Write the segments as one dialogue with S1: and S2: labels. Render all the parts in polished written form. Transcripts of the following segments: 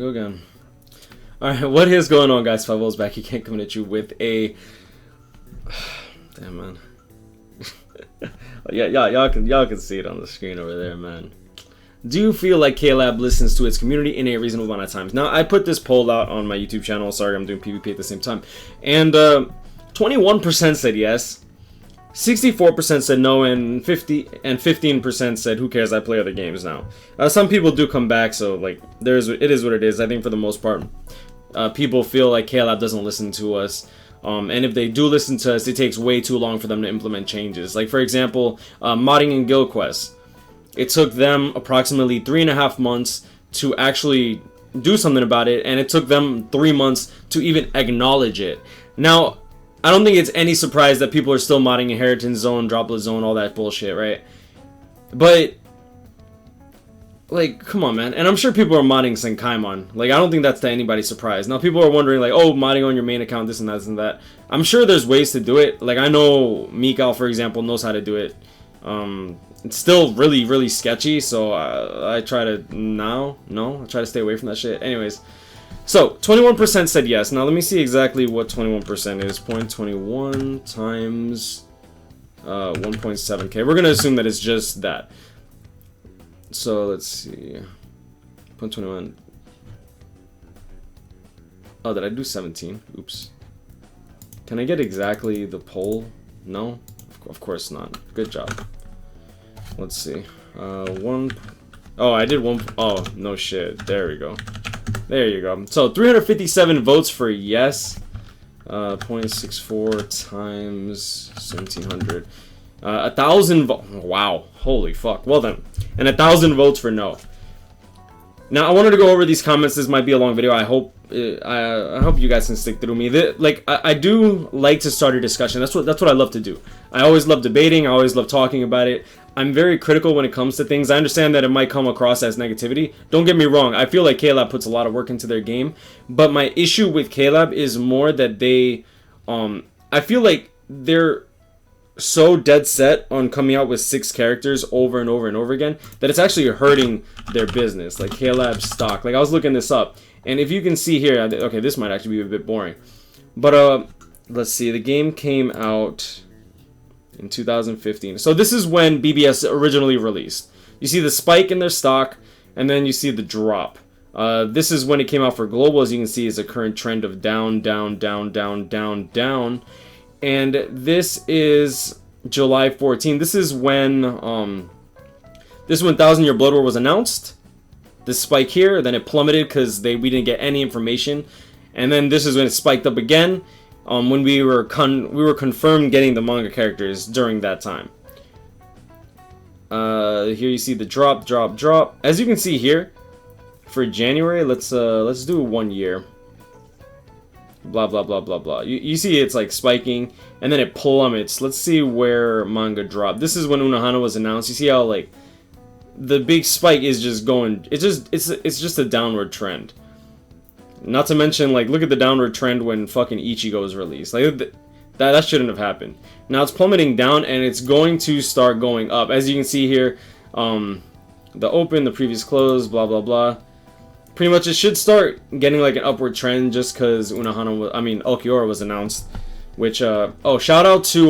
S1: go again. Alright, what is going on, guys? 5-0's back. He can't come at you with a... Damn, man. Yeah, y'all can see it on the screen over there, man. Do you feel like Klab listens to its community in a reasonable amount of times? Now, I put this poll out on my YouTube channel. Sorry, I'm doing PvP at the same time. And 21% said yes. 64% said no, and 15% said who cares, I play other games now. Some people do come back, so like it is what it is. I think for the most part, people feel like Klab doesn't listen to us. And if they do listen to us, it takes way too long for them to implement changes. Like, for example, modding in Guild Quest. It took them approximately 3.5 months to actually do something about it, and it took them 3 months to even acknowledge it. Now, I don't think it's any surprise that people are still modding Inheritance Zone, Droplet Zone, all that bullshit, right? But, like, come on, man. And I'm sure people are modding Senkaimon. Like, I don't think that's to anybody's surprise. Now, people are wondering, like, oh, modding on your main account, this and that and that. I'm sure there's ways to do it. Like, I know Mikal, for example, knows how to do it. It's still really, really sketchy, so I try to... I try to stay away from that shit. Anyways... So, 21% said yes. Now, let me see exactly what 21% is. 0.21 times 1.7k. We're going to assume that it's just that. So, let's see. 0.21. Oh, did I do 17? Oops. Can I get exactly the poll? No? Of course not. Good job. Let's see. Oh, I did one... Oh, no shit. There we go. There you go. So 357 votes for yes. 0.64 times 1700. 1,000 wow. Holy fuck. Well then. And 1,000 votes for no. Now I wanted to go over these comments. This might be a long video. I hope I hope you guys can stick through me. I do like to start a discussion. That's what I love to do. I always love debating. I always love talking about it. I'm very critical when it comes to things. I understand that it might come across as negativity. Don't get me wrong. I feel like Klab puts a lot of work into their game. But my issue with Klab is more that they... I feel like they're so dead set on coming out with 6 characters over and over and over again that it's actually hurting their business. Like Klab stock. Like I was looking this up. And if you can see here... Okay, this might actually be a bit boring. But let's see. The game came out... in 2015. So this is when BBS originally released. You see the spike in their stock, and then you see the drop. This is when it came out for global. As you can see, is a current trend of down, down, down, down, down, down. And this is July 14. This is when 1,000 Year Blood War was announced. This spike here, then it plummeted because we didn't get any information, and then this is when it spiked up again. When we were confirmed getting the manga characters during that time. Here you see the drop, drop, drop. As you can see here, for January, let's do 1 year. Blah blah blah blah blah. You see it's like spiking, and then it plummets. Let's see where manga dropped. This is when Unohana was announced. You see how like the big spike is just going. It's just a downward trend. Not to mention, like, look at the downward trend when fucking Ichigo was released. Like, that shouldn't have happened. Now it's plummeting down, and it's going to start going up. As you can see here, the open, the previous close, blah, blah, blah. Pretty much it should start getting, like, an upward trend just because Ulquiorra was announced. Which, oh, shout out to,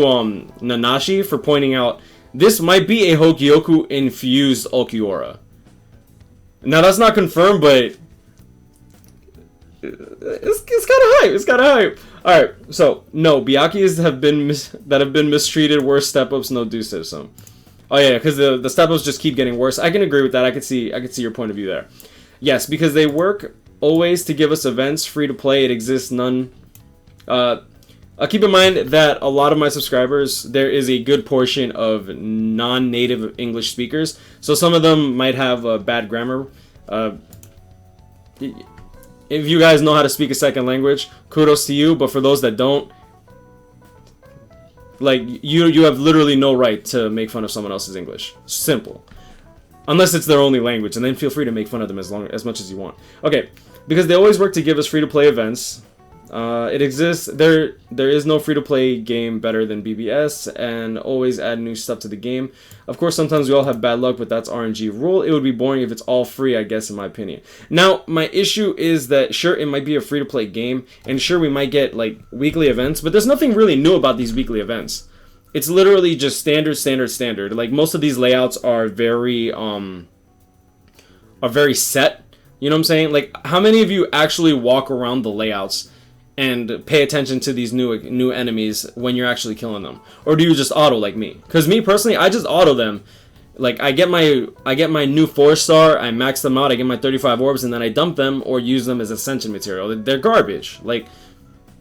S1: Nanashi for pointing out this might be a Hokyoku-infused Ulquiorra. Now, that's not confirmed, but... It's kind of hype. It's kind of hype. All right. So no, Byaku's have been mistreated. Worse step-ups. No do system. Oh yeah, because the step-ups just keep getting worse. I can agree with that. I could see your point of view there. Yes, because they work always to give us events free to play. It exists none. Keep in mind that a lot of my subscribers, there is a good portion of non-native English speakers. So some of them might have bad grammar. If you guys know how to speak a second language, kudos to you. But for those that don't, like, you have literally no right to make fun of someone else's English. Simple. Unless it's their only language, and then feel free to make fun of them as much as you want. Okay, because they always work to give us free-to-play events. It exists. There is no free-to-play game better than BBS, and always add new stuff to the game. Of course, sometimes we all have bad luck, but that's RNG rule. It would be boring if it's all free, I guess, in my opinion. Now, my issue is that, sure, it might be a free-to-play game, and sure, we might get, like, weekly events, but there's nothing really new about these weekly events. It's literally just standard. Like, most of these layouts are very set. You know what I'm saying? Like, how many of you actually walk around the layouts and pay attention to these new enemies when you're actually killing them? Or do you just auto like me? Because me personally, I just auto them. Like, I get my new 4-star, I max them out, I get my 35 orbs, and then I dump them or use them as ascension material. They're garbage. Like,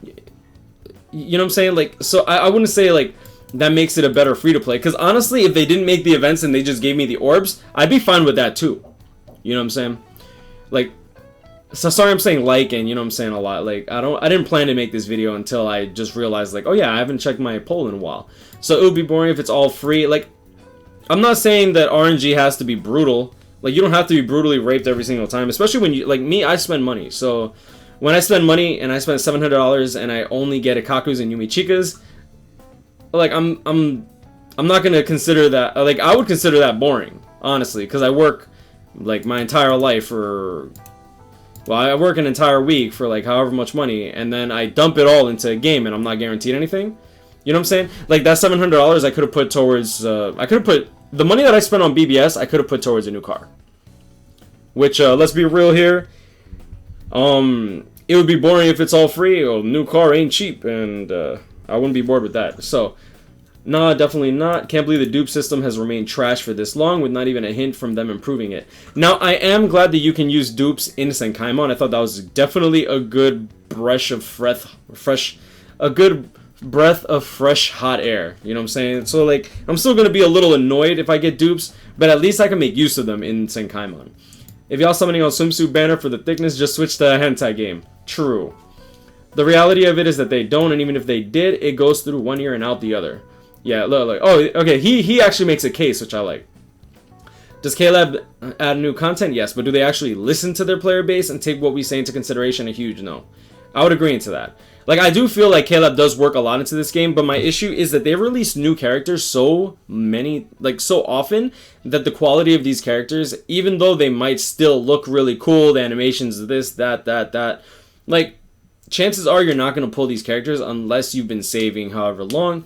S1: you know what I'm saying? Like, so I wouldn't say, like, that makes it a better free-to-play. Because honestly, if they didn't make the events and they just gave me the orbs, I'd be fine with that too. You know what I'm saying? Like, so sorry I'm saying like, and you know what I'm saying a lot. Like, I didn't plan to make this video until I just realized, like, oh yeah, I haven't checked my poll in a while. So it would be boring if it's all free. Like, I'm not saying that RNG has to be brutal. Like, you don't have to be brutally raped every single time. Especially when you, like me, I spend money. So when I spend money and I spend $700 and I only get Ikakus and Yumichikas, like, I'm not gonna consider that, like, I would consider that boring, honestly, because I work, like, my entire life for, well, I work an entire week for, like, however much money, and then I dump it all into a game, and I'm not guaranteed anything. You know what I'm saying? Like, that $700 I could have put towards, I could have put, the money that I spent on BBS, I could have put towards a new car. Which, let's be real here, it would be boring if it's all free. Well, new car ain't cheap, and, I wouldn't be bored with that. So, nah, definitely not. Can't believe the dupe system has remained trash for this long with not even a hint from them improving it. Now, I am glad that you can use dupes in Senkaimon. I thought that was definitely a good breath of fresh hot air. You know what I'm saying? So, like, I'm still going to be a little annoyed if I get dupes, but at least I can make use of them in Senkaimon. If y'all summoning on swimsuit banner for the thickness, just switch to a hentai game. True. The reality of it is that they don't, and even if they did, it goes through one ear and out the other. Yeah, look. Oh, okay, he actually makes a case, which I like. Does Klab add new content? Yes, but do they actually listen to their player base and take what we say into consideration? A huge no. I would agree into that. Like, I do feel like Klab does work a lot into this game, but my issue is that they release new characters so often, that the quality of these characters, even though they might still look really cool, the animations, this, that, like, chances are you're not going to pull these characters unless you've been saving however long,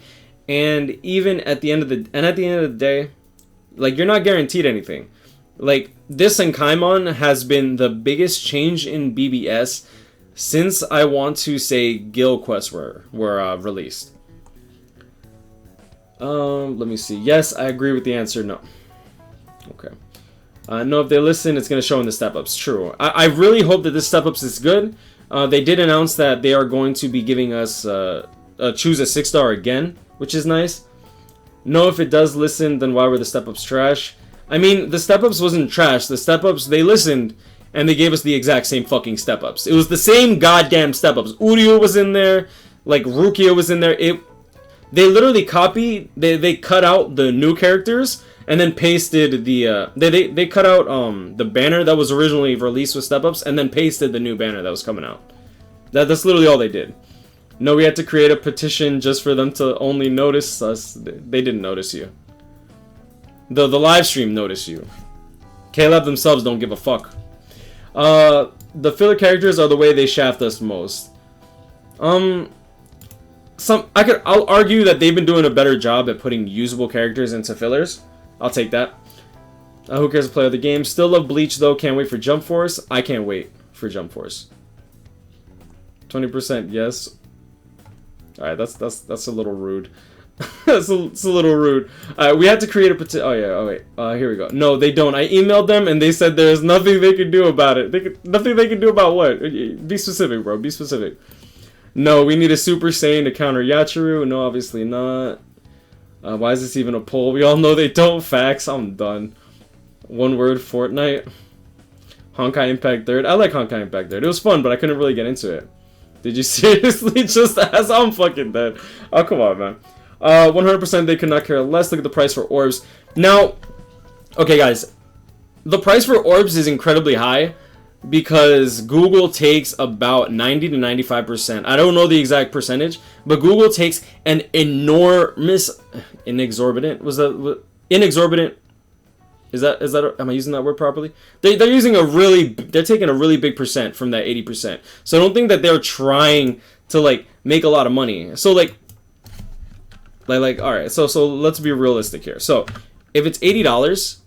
S1: and even at the end of the day, like, you're not guaranteed anything. Like, this Senkaimon has been the biggest change in BBS since, I want to say, Guild quests were released. Let me see. Yes, I agree with the answer. No. Okay. No, if they listen, it's going to show in the step-ups. True. I really hope that this step-ups is good. They did announce that they are going to be giving us choose a 6-star again, which is nice. No, if it does listen, then why were the step-ups trash? I mean, the step-ups wasn't trash. The step-ups, they listened, and they gave us the exact same fucking step-ups. It was the same goddamn step-ups. Uryu was in there, like, Rukia was in there. They literally copied, they cut out the new characters, and then pasted the, they cut out, the banner that was originally released with step-ups, and then pasted the new banner that was coming out. That's literally all they did. No, we had to create a petition just for them to only notice us. They didn't notice you. The live stream noticed you. Klab themselves don't give a fuck. The filler characters are the way they shaft us most. I'll argue that they've been doing a better job at putting usable characters into fillers. I'll take that. Who cares to play other games? Still love Bleach though. Can't wait for Jump Force. I can't wait for Jump Force. 20% yes. All right, that's a little rude. It's a little rude. We had to create a petition. Oh yeah. Oh wait. Here we go. No, they don't. I emailed them and they said there's nothing they can do about it. Nothing they can do about what? Be specific, bro. Be specific. No, we need a Super Saiyan to counter Yachiru. No, obviously not. Why is this even a poll? We all know they don't. Facts. I'm done. One word, Fortnite. Honkai Impact 3rd. I like Honkai Impact 3rd. It was fun, but I couldn't really get into it. Did you seriously just ask? I'm fucking dead. Oh, come on, man. 100% they could not care less. Look at the price for orbs. Now, okay, guys. The price for orbs is incredibly high. because Google takes about 90 to 95%. I don't know the exact percentage, but Google takes an inexorbitant. Was that inexorbitant? Is that? Am I using that word properly? They're taking a really big percent from that 80%. So I don't think that they're trying to like make a lot of money. So like all right. So let's be realistic here. So if it's $80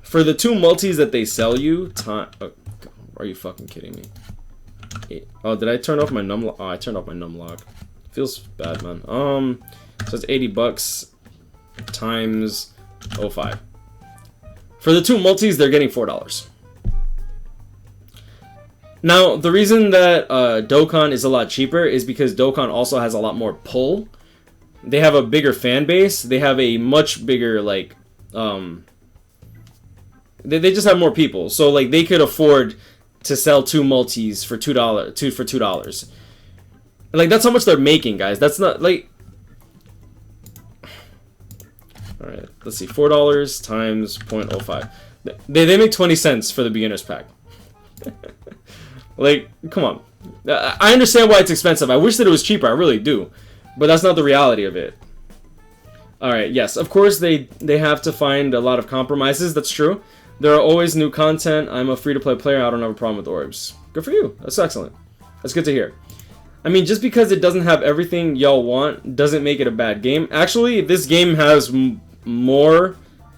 S1: for the 2 multis that they sell you, are you fucking kidding me? Oh, did I turn off my num lock? Oh, I turned off my num lock. Feels bad, man. So it's $80 times 0.5. For the 2 multis, they're getting $4. Now, the reason that Dokkan is a lot cheaper is because Dokkan also has a lot more pull. They have a bigger fan base. They have a much bigger, like, they just have more people. So, like, they could afford to sell 2 multis for $2. Like, that's how much they're making, guys. That's not, like... Alright, let's see. $4 times 0.05. They make 20 cents for the beginner's pack. Like, come on. I understand why it's expensive. I wish that it was cheaper. I really do. But that's not the reality of it. Alright, yes. Of course, they have to find a lot of compromises. That's true. There are always new content. I'm a free-to-play player. I don't have a problem with orbs. Good for you. That's excellent. That's good to hear. I mean, just because it doesn't have everything y'all want doesn't make it a bad game. Actually, this game has more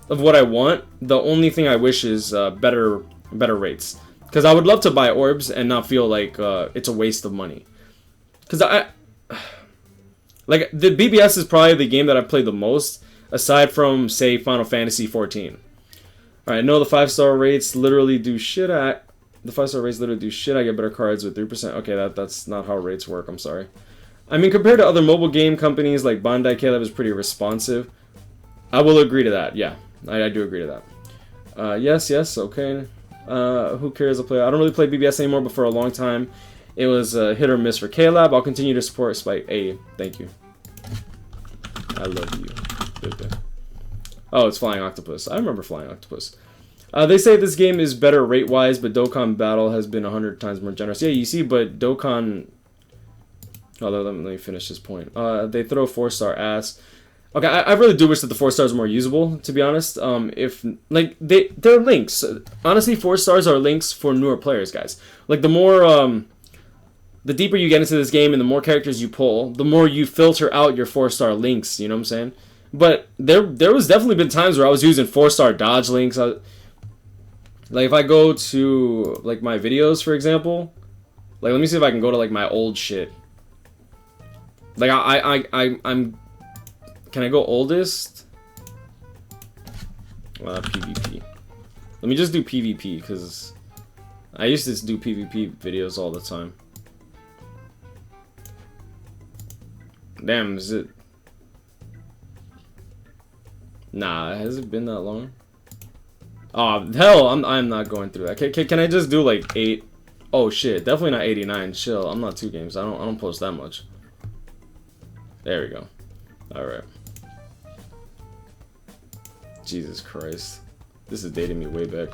S1: of what I want. The only thing I wish is better rates. Because I would love to buy orbs and not feel like it's a waste of money. Because like, the BBS is probably the game that I've played the most, aside from, say, Final Fantasy 14. Alright, no, the 5-star rates literally do shit. The 5-star rates literally do shit. I get better cards with 3%. Okay, that's not how rates work. I'm sorry. I mean, compared to other mobile game companies like Bandai, Klab is pretty responsive. I will agree to that. Yeah, I do agree to that. Yes, okay. Who cares? I don't really play BBS anymore, but for a long time, it was hit or miss for Klab. I'll continue to support Spike. Hey, thank you. I love you. Dupe. Oh, it's Flying Octopus. I remember Flying Octopus. They say this game is better rate-wise, but Dokkan Battle has been 100 times more generous. Yeah, you see, but Dokkan... Oh, let me finish this point. They throw 4-star ass. Okay, I really do wish that the 4 stars are more usable, to be honest. If, like, they're links. Honestly, 4 stars are links for newer players, guys. Like, the more, the deeper you get into this game and the more characters you pull, the more you filter out your 4-star links, you know what I'm saying? But there was definitely been times where I was using 4-star dodge links. Like, if I go to, like, my videos, for example, like, let me see if I can go to, like, my old shit. Like, I'm... Can I go oldest? PvP. Let me just do PvP, because I used to do PvP videos all the time. Damn, is it... Nah, has it been that long? Oh, hell, I'm not going through that. Can I just do, like, 8? Oh, shit, definitely not 89. Chill, I'm not 2 games. I don't post that much. There we go. Alright. Jesus Christ. This is dating me way back.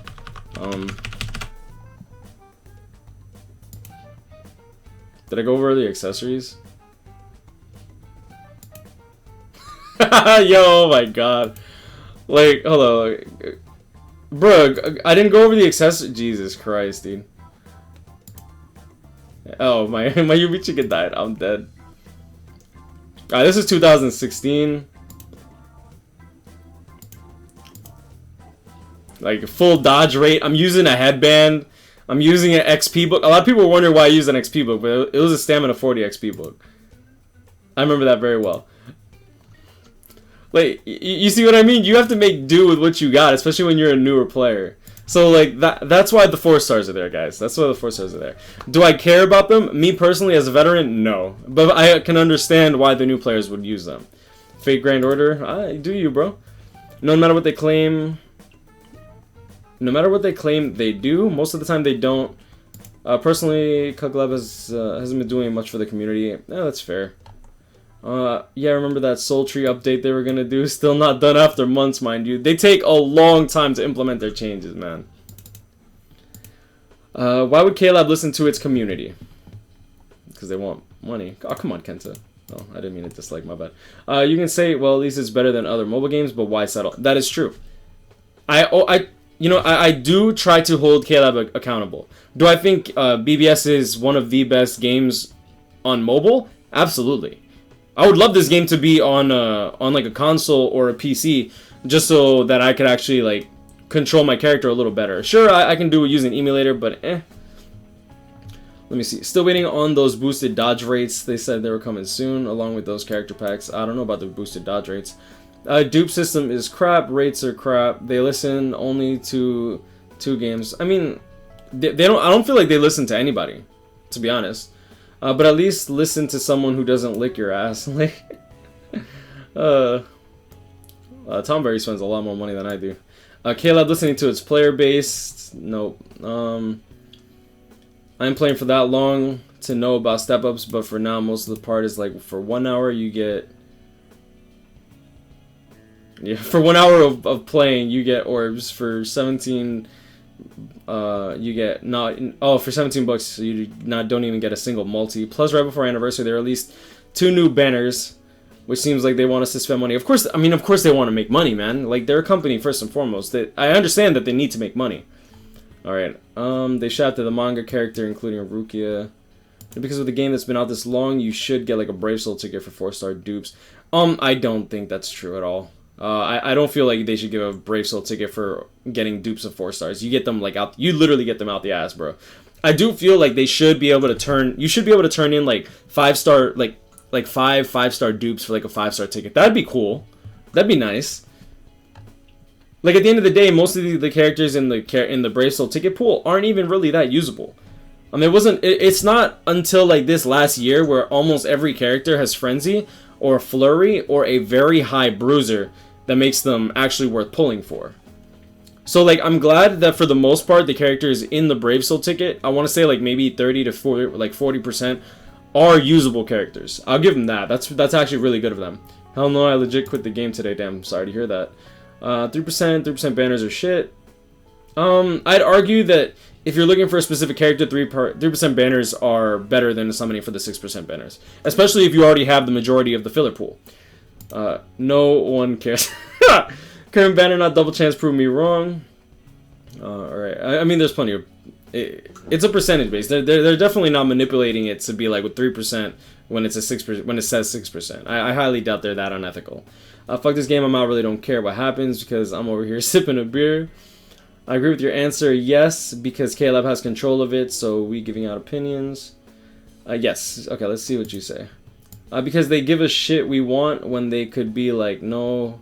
S1: Did I go over the accessories? Yo, oh my god. Like, hold on. Bro, I didn't go over the accessories. Jesus Christ, dude. Oh, my Yubi chicken died. I'm dead. Alright, this is 2016. Like, full dodge rate. I'm using a headband. I'm using an XP book. A lot of people were wondering why I used an XP book, but it was a stamina 40 XP book. I remember that very well. Like, you see what I mean? You have to make do with what you got, especially when you're a newer player. So, like, that's why the 4 stars are there, guys. That's why the 4 stars are there. Do I care about them? Me, personally, as a veteran, no. But I can understand why the new players would use them. Fate Grand Order? Do you, bro. No matter what they claim... No matter what they claim they do, most of the time they don't. Personally, Klab hasn't been doing much for the community. That's fair. Yeah, remember that Soul Tree update they were gonna do? Still not done after months, mind you. They take a long time to implement their changes, man. Why would Klab listen to its community? Because they want money. Oh, come on, Kenta. Oh, I didn't mean to dislike, my bad. You can say, well, at least it's better than other mobile games, but why settle? That is true. I do try to hold Klab accountable. Do I think BBS is one of the best games on mobile? Absolutely. I would love this game to be on like a console or a PC, just so that I could actually like control my character a little better. Sure, I can do it using an emulator, but eh. Let me see. Still waiting on those boosted dodge rates. They said they were coming soon, along with those character packs. I don't know about the boosted dodge rates. Dupe system is crap. Rates are crap. They listen only to 2 games. I mean, they don't. I don't feel like they listen to anybody, to be honest. But at least listen to someone who doesn't lick your ass. Like, Tom Berry spends a lot more money than I do. Klab listening to its player base. Nope. I'm playing for that long to know about step-ups, but for now, most of the part is like for 1 hour you get... Yeah, for 1 hour of playing, you get orbs. For 17... you get not... Oh, for 17 bucks, you don't even get a single multi. Plus, right before anniversary, there are at least 2 new banners, which seems like they want us to spend money. Of course they want to make money, man. Like, they're a company, first and foremost. I understand that they need to make money. Alright, they shafted the manga character, including Rukia. Because of the game that's been out this long, you should get like a Brave Soul ticket for 4-star dupes. I don't think that's true at all. I don't feel like they should give a Brave Soul ticket for getting dupes of 4 stars. You get them like out, you literally get them out the ass, bro. I do feel like they should be able to turn, you should be able to turn in like 5-star, like 5-star dupes for like a 5-star ticket. That'd be cool. That'd be nice. Like, at the end of the day, most of the characters in the Brave Soul ticket pool aren't even really that usable. I mean, it's not until like this last year where almost every character has Frenzy or Flurry or a very high bruiser that makes them actually worth pulling for. So like, I'm glad that for the most part the characters in the Brave Soul ticket, I want to say like maybe 30 to 40, like 40% are usable characters. I'll give them that. That's actually really good of them. Hell no, I legit quit the game today. Damn, sorry to hear that. 3% banners are shit. I'd argue that if you're looking for a specific character, 3% banners are better than summoning for the 6% banners. Especially if you already have the majority of the filler pool. No one cares. Current banner, not double chance, prove me wrong. Alright, I mean, there's plenty of... It's a percentage base. They're definitely not manipulating it to be like with 3% when it's a 6%, when it says 6%. I highly doubt they're that unethical. Fuck this game, I'm out, really don't care what happens because I'm over here sipping a beer. I agree with your answer, yes, because Klab has control of it, so we giving out opinions. Yes, okay, let's see what you say. Because they give us shit we want when they could be like, no,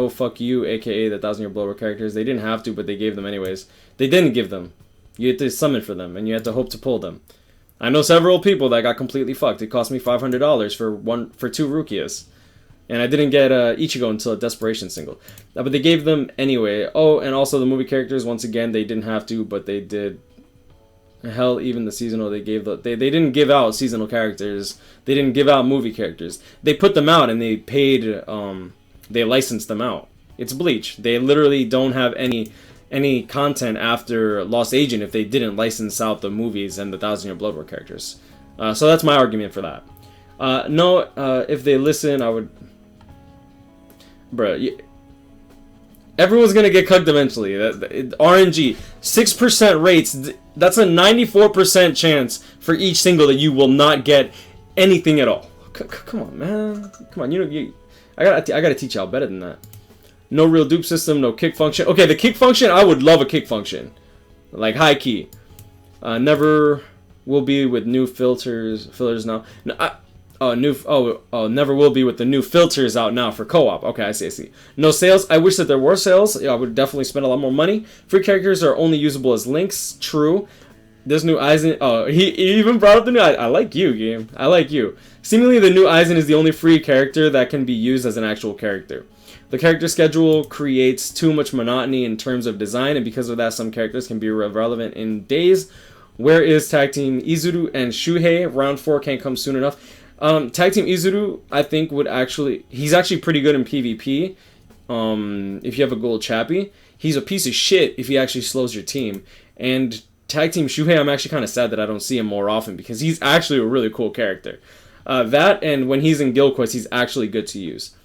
S1: fuck you, aka the 1,000-year blower characters. They didn't have to, but they gave them anyways. They didn't give them. You had to summon for them, and you had to hope to pull them. I know several people that got completely fucked. It cost me $500 for 2 Rukias. And I didn't get Ichigo until a Desperation single. But they gave them anyway. Oh, and also the movie characters, once again, they didn't have to, but they did. Hell, even the seasonal, they didn't give out seasonal characters. They didn't give out movie characters. They put them out and they paid, they licensed them out. It's Bleach. They literally don't have any content after Lost Agent if they didn't license out the movies and the 1,000-year Blood War characters. So that's my argument for that. No, if they listen, I would... Bruh, everyone's gonna get cucked eventually. RNG, 6% rates, that's a 94% chance for each single that you will not get anything at all. Come on, man. Come on, I gotta teach y'all better than that. No real dupe system, no kick function. Okay, the kick function, I would love a kick function. Like, high key. Never will be with new fillers now. No, never will be with the new filters out now for co-op. Okay, I see. No sales. I wish that there were sales. Yeah, I would definitely spend a lot more money. Free characters are only usable as links. True. There's new Aizen. Oh, he even brought up the new. I like you, game. I like you. Seemingly, the new Aizen is the only free character that can be used as an actual character. The character schedule creates too much monotony in terms of design, and because of that, some characters can be irrelevant in days. Where is Tag Team Izuru and Shuhei? Round 4 can't come soon enough. Tag Team Izuru, I think, he's actually pretty good in PvP, if you have a gold chappy. He's a piece of shit if he actually slows your team. And tag team Shuhei, I'm actually kind of sad that I don't see him more often because he's actually a really cool character. That and when he's in Guild Quest, he's actually good to use.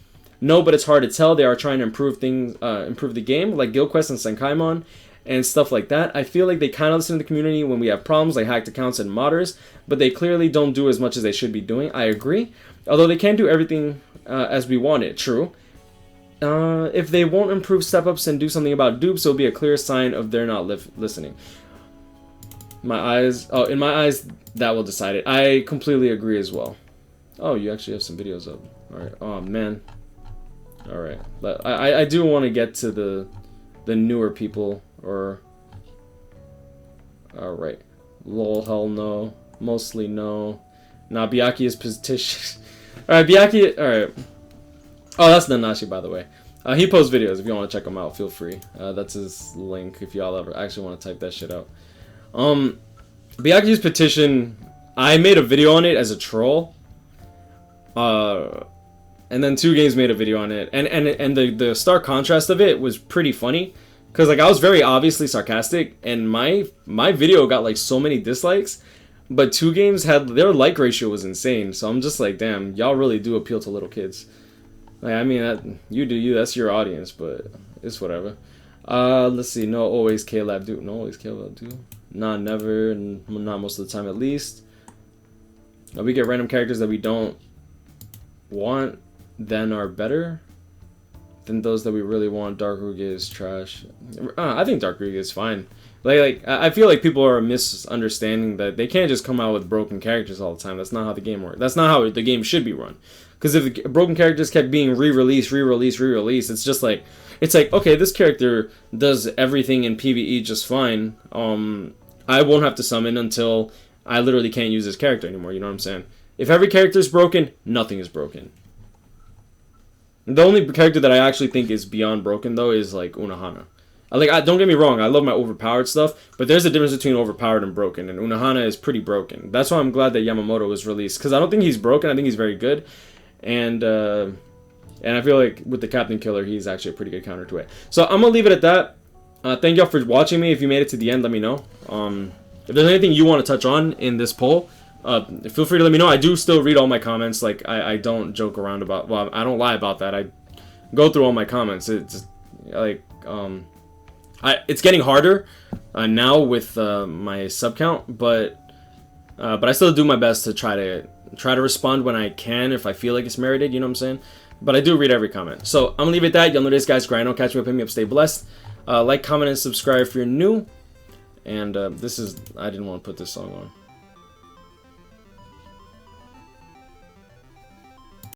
S1: No, but it's hard to tell. They are trying to improve things, improve the game, like Guild Quest and Senkaimon and stuff like that. I feel like they kind of listen to the community when we have problems, like hacked accounts and modders, but they clearly don't do as much as they should be doing. I agree. Although they can't do everything as we want it. True. If they won't improve step-ups and do something about dupes, it'll be a clear sign of they're not listening. In my eyes, that will decide it. I completely agree as well. Oh, you actually have some videos up. Alright. Oh, man. Alright. I do want to get to the newer people, or... Alright. Lol, hell no. Mostly no. Nah, Byakuya's petition. Alright, Byakuya... Alright. Oh, that's Nanashi, by the way. He posts videos. If you want to check him out, feel free. That's his link if y'all ever actually want to type that shit out. Byakuya's petition, I made a video on it as a troll. And then 2Games made a video on it. And the stark contrast of it was pretty funny. Because, like, I was very obviously sarcastic. And my video got, like, so many dislikes. But 2Games had... Their like ratio was insane. So I'm just like, damn, y'all really do appeal to little kids. Like, I mean, you do you. That's your audience, but it's whatever. Let's see. No, always Klab do. No, always Klab do. Nah, never. And not most of the time, at least. We get random characters that we don't want, then are better than those that we really want. Dark Ruge is trash. I think Dark Ruge is fine. Like I feel like people are misunderstanding that they can't just come out with broken characters all the time. That's not how the game works. That's not how the game should be run. Because if the broken characters kept being re-released, it's just like, it's like, okay, this character does everything in PvE just fine. I won't have to summon until I literally can't use this character anymore. You know what I'm saying? If every character is broken, nothing is broken. The only character that I actually think is beyond broken, though, is like Unohana. Don't get me wrong, I love my overpowered stuff, but there's a difference between overpowered and broken, and Unohana is pretty broken. That's why I'm glad that Yamamoto was released, because I don't think he's broken. I think he's very good, and I feel like with the Captain Killer, he's actually a pretty good counter to it. So I'm gonna leave it at that. Thank y'all for watching me. If you made it to the end, let me know. If there's anything you want to touch on in this poll, feel free to let me know. I do still read all my comments. Like, I don't joke around about... Well, I don't lie about that. I go through all my comments. It's like... it's getting harder now with my sub count, but I still do my best to try to respond when I can, if I feel like it's merited, you know what I'm saying? But I do read every comment. So I'm gonna leave it at that. Y'all know this, guys. Grind on, catch me up, hit me up, stay blessed. Like, comment, and subscribe if you're new. And this is... I didn't want to put this song on.